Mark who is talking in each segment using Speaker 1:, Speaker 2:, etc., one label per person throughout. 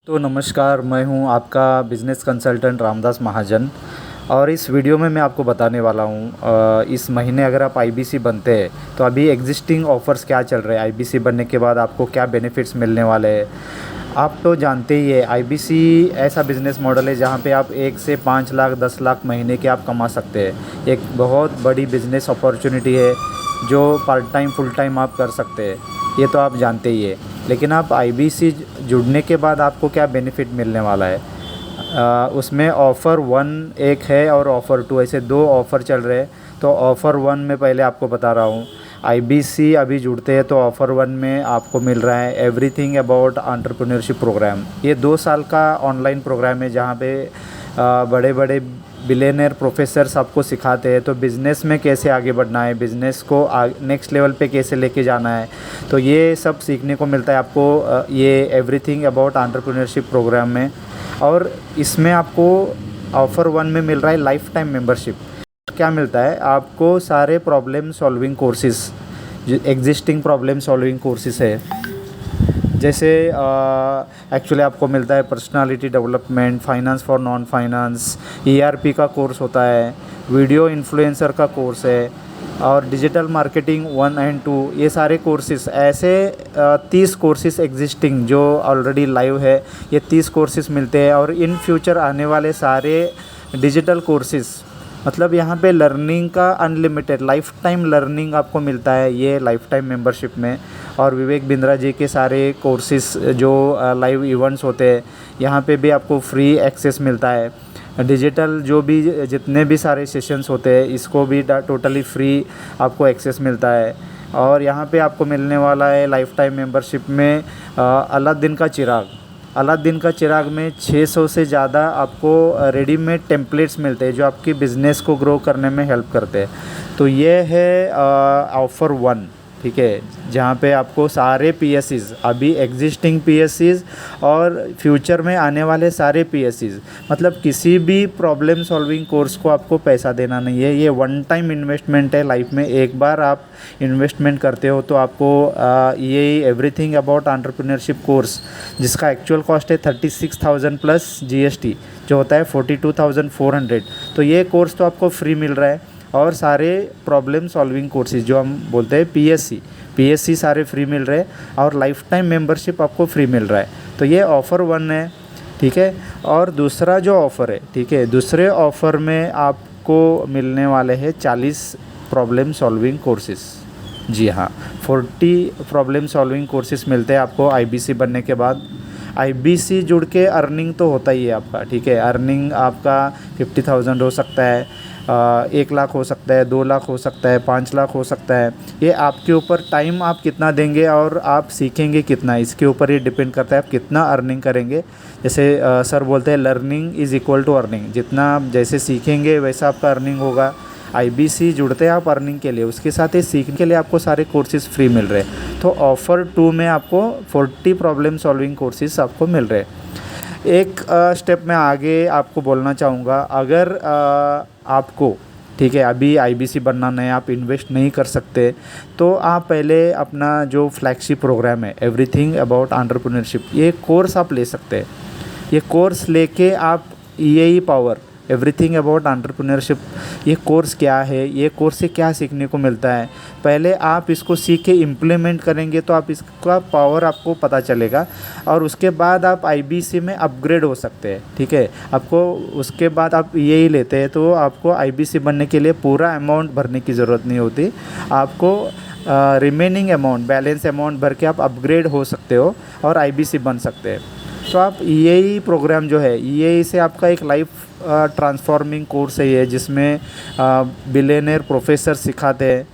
Speaker 1: तो नमस्कार, मैं हूं आपका बिज़नेस कंसल्टेंट रामदास महाजन। और इस वीडियो में मैं आपको बताने वाला हूं इस महीने अगर आप आईबीसी बनते हैं तो अभी एग्जिस्टिंग ऑफ़र्स क्या चल रहे हैं, आईबीसी बनने के बाद आपको क्या बेनिफिट्स मिलने वाले हैं। आप तो जानते ही है आईबीसी ऐसा बिज़नेस मॉडल है जहां पे आप 1 से 5 लाख 10 लाख महीने के आप कमा सकते हैं। एक बहुत बड़ी बिज़नेस अपॉर्चुनिटी है जो पार्ट टाइम फुल टाइम आप कर सकते हैं, ये तो आप जानते ही है। लेकिन आप आईबीसी जुड़ने के बाद आपको क्या बेनिफिट मिलने वाला है, उसमें ऑफ़र 1 एक है और ऑफ़र 2, ऐसे 2 ऑफ़र चल रहे हैं। तो ऑफ़र 1 में पहले आपको बता रहा हूँ, आईबीसी अभी जुड़ते हैं तो ऑफ़र 1 में आपको मिल रहा है एवरीथिंग अबाउट एंटरप्रेन्योरशिप प्रोग्राम। ये 2 साल का ऑनलाइन प्रोग्राम है जहाँ पे बड़े बड़े बिलियनर प्रोफेसर्स आपको सिखाते हैं तो बिज़नेस में कैसे आगे बढ़ना है, बिज़नेस को नेक्स्ट लेवल पे कैसे लेके जाना है। तो ये सब सीखने को मिलता है आपको ये एवरीथिंग अबाउट एंटरप्रेन्योरशिप प्रोग्राम में। और इसमें आपको ऑफ़र 1 में मिल रहा है लाइफ टाइम मेंबरशिप। क्या मिलता है आपको, सारे प्रॉब्लम सॉल्विंग कोर्सेज़, जो एग्जिस्टिंग प्रॉब्लम सॉल्विंग कोर्सेज़ है, जैसे एक्चुअली आपको मिलता है personality development, finance for non finance, ERP का कोर्स होता है, वीडियो इन्फ्लुएंसर का कोर्स है और डिजिटल मार्केटिंग 1 एंड 2। ये सारे कोर्सेज़ ऐसे 30 कोर्सेज़ एग्जिस्टिंग जो ऑलरेडी लाइव है, ये 30 कोर्सेज़ मिलते हैं। और इन फ्यूचर आने वाले सारे डिजिटल कोर्सेज़, मतलब यहाँ पे लर्निंग का अनलिमिटेड लाइफ टाइम लर्निंग आपको मिलता है ये लाइफ टाइम मेंबरशिप में। और विवेक बिंद्रा जी के सारे कोर्सेज़ जो लाइव इवेंट्स होते हैं, यहाँ पे भी आपको फ्री एक्सेस मिलता है। डिजिटल जो भी जितने भी सारे सेशंस होते हैं, इसको भी टोटली फ्री आपको एक्सेस मिलता है। और यहाँ पे आपको मिलने वाला है लाइफ टाइम मेंबरशिप में अलादीन का चिराग। अलादीन का चिराग में 600 से ज़्यादा आपको रेडीमेड टेम्पलेट्स मिलते हैं जो आपकी बिज़नेस को ग्रो करने में हेल्प करते हैं। तो ये है ऑफ़र 1, ठीक है, जहाँ पे आपको सारे पीएससीज़, अभी एग्जिस्टिंग पीएससीज़ और फ्यूचर में आने वाले सारे पीएससीज़, मतलब किसी भी प्रॉब्लम सॉल्विंग कोर्स को आपको पैसा देना नहीं है। ये 1 टाइम इन्वेस्टमेंट है लाइफ में। एक बार आप इन्वेस्टमेंट करते हो तो आपको ये एवरीथिंग अबाउट एंटरप्रेन्योरशिप कोर्स, जिसका एक्चुअल कॉस्ट है 36,000 प्लस जीएसटी, जो होता है 42,400, तो ये कोर्स तो आपको फ्री मिल रहा है। और सारे प्रॉब्लम सॉल्विंग कोर्सेज जो हम बोलते हैं पीएससी सारे फ्री मिल रहे हैं और लाइफ टाइम मेंबरशिप आपको फ्री मिल रहा है। तो ये ऑफ़र 1 है, ठीक है। और दूसरा जो ऑफ़र है, ठीक है, दूसरे ऑफ़र में आपको मिलने वाले हैं 40 प्रॉब्लम सॉल्विंग कोर्सेज। जी हाँ, 40 प्रॉब्लम सॉल्विंग कोर्सेज मिलते हैं आपको आईबीसी बनने के बाद। आईबीसी जुड़ के अर्निंग तो होता ही है आपका, ठीक है। अर्निंग आपका 50,000 हो सकता है, 1 लाख हो सकता है, 2 लाख हो सकता है, 5 लाख हो सकता है। ये आपके ऊपर, टाइम आप कितना देंगे और आप सीखेंगे कितना, इसके ऊपर ये डिपेंड करता है आप कितना अर्निंग करेंगे। जैसे सर बोलते हैं learning is equal to earning, जितना आप जैसे सीखेंगे वैसा आपका अर्निंग होगा। आईबीसी जुड़ते हैं आप अर्निंग के लिए, उसके साथ ही सीखने के लिए आपको सारे कोर्सेज़ फ्री मिल रहे हैं। तो ऑफ़र 2 में आपको 40 प्रॉब्लम सॉल्विंग कोर्सेज़ आपको मिल रहे हैं। एक स्टेप मैं आगे आपको बोलना चाहूँगा, अगर आपको, ठीक है, अभी आईबीसी बनना नहीं, आप इन्वेस्ट नहीं कर सकते, तो आप पहले अपना जो फ्लैगशिप प्रोग्राम है एवरीथिंग अबाउट एंटरप्रेन्योरशिप, ये कोर्स आप ले सकते हैं। ये कोर्स लेके आप ईएई पावर एवरीथिंग अबाउट एंटरप्रेन्योरशिप, ये कोर्स क्या है, ये कोर्स से क्या सीखने को मिलता है, पहले आप इसको सीख के इम्प्लीमेंट करेंगे तो आप इसका पावर आपको पता चलेगा। और उसके बाद आप आईबीसी में अपग्रेड हो सकते हैं, ठीक है। आपको उसके बाद आप यही लेते हैं तो आपको आईबीसी बनने के लिए पूरा अमाउंट भरने की ज़रूरत नहीं होती। आपको रिमेनिंग अमाउंट, बैलेंस अमाउंट भर के आप अपग्रेड हो सकते हो और आईबीसी बन सकते हैं। तो आप ईएई प्रोग्राम जो है, ईएई से आपका एक लाइफ ट्रांसफॉर्मिंग कोर्स है ये, जिसमें बिलियनर प्रोफेसर सिखाते हैं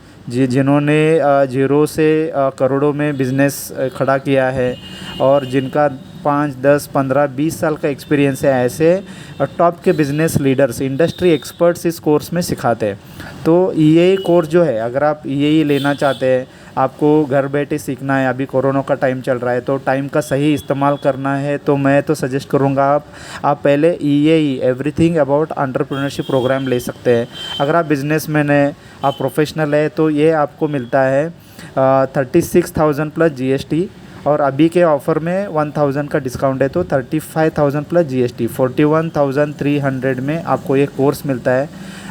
Speaker 1: जिन्होंने जीरो से करोड़ों में बिज़नेस खड़ा किया है और जिनका 5, 10, 15, 20 साल का एक्सपीरियंस है। ऐसे टॉप के बिज़नेस लीडर्स, इंडस्ट्री एक्सपर्ट्स इस कोर्स में सिखाते हैं। तो ईएई कोर्स जो है, अगर आप ईएई लेना चाहते हैं, आपको घर बैठे सीखना है, अभी कोरोना का टाइम चल रहा है तो टाइम का सही इस्तेमाल करना है, तो मैं तो सजेस्ट करूँगा आप पहले ईएई एवरीथिंग अबाउट एंटरप्रेन्योरशिप प्रोग्राम ले सकते हैं। अगर आप बिजनेसमैन हैं, आप प्रोफेशनल है, तो ये आपको मिलता है 36,000 प्लस जीएसटी और अभी के ऑफ़र में 1000 का डिस्काउंट है, तो 35,000 प्लस GST 41,300 में आपको ये कोर्स मिलता है।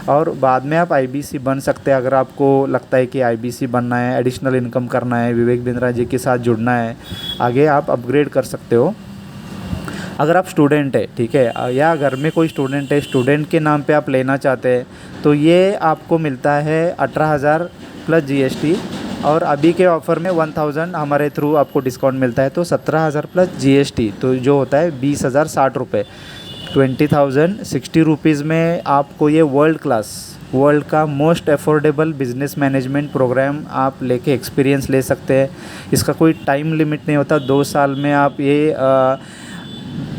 Speaker 1: और बाद में आप IBC बन सकते हैं, अगर आपको लगता है कि IBC बनना है, एडिशनल इनकम करना है, विवेक बिंद्रा जी के साथ जुड़ना है, आगे आप अपग्रेड कर सकते हो। अगर आप स्टूडेंट है, ठीक है, या घर में कोई स्टूडेंट है, स्टूडेंट के नाम पे आप लेना चाहते हैं, तो ये आपको मिलता है 18,000 प्लस GST। और अभी के ऑफ़र में 1000 हमारे थ्रू आपको डिस्काउंट मिलता है, तो 17,000 प्लस GST, तो जो होता है 20,060 रुपये। 20,060 रुपीज़ में आपको ये वर्ल्ड का most affordable business management program आप लेके एक्सपीरियंस ले सकते हैं। इसका कोई टाइम लिमिट नहीं होता, 2 साल में आप ये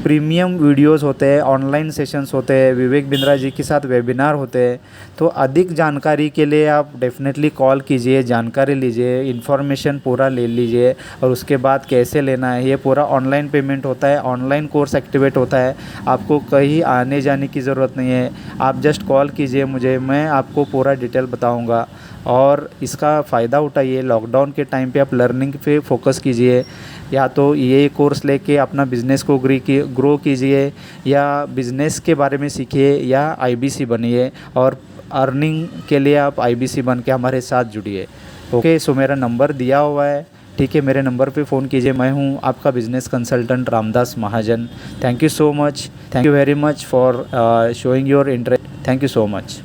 Speaker 1: प्रीमियम वीडियोस होते हैं, ऑनलाइन सेशंस होते हैं, विवेक बिंद्रा जी के साथ वेबिनार होते हैं। तो अधिक जानकारी के लिए आप डेफिनेटली कॉल कीजिए, जानकारी लीजिए, इन्फॉर्मेशन पूरा ले लीजिए, और उसके बाद कैसे लेना है, ये पूरा ऑनलाइन पेमेंट होता है, ऑनलाइन कोर्स एक्टिवेट होता है, आपको कहीं आने जाने की ज़रूरत नहीं है। आप जस्ट कॉल कीजिए मुझे, मैं आपको पूरा डिटेल बताऊँगा। और इसका फ़ायदा उठाइए, लॉकडाउन के टाइम पे आप लर्निंग पे फोकस कीजिए, या तो ये कोर्स लेके अपना बिज़नेस को ग्रो कीजिए, या बिज़नेस के बारे में सीखिए, या IBC बनिए, और अर्निंग के लिए आप IBC बन के हमारे साथ जुड़िए। ओके, सो मेरा नंबर दिया हुआ है, ठीक है, मेरे नंबर पे फ़ोन कीजिए। मैं हूँ आपका business consultant Ramdas Mahajan. Thank you so much, thank you very much for showing your interest. Thank you so much.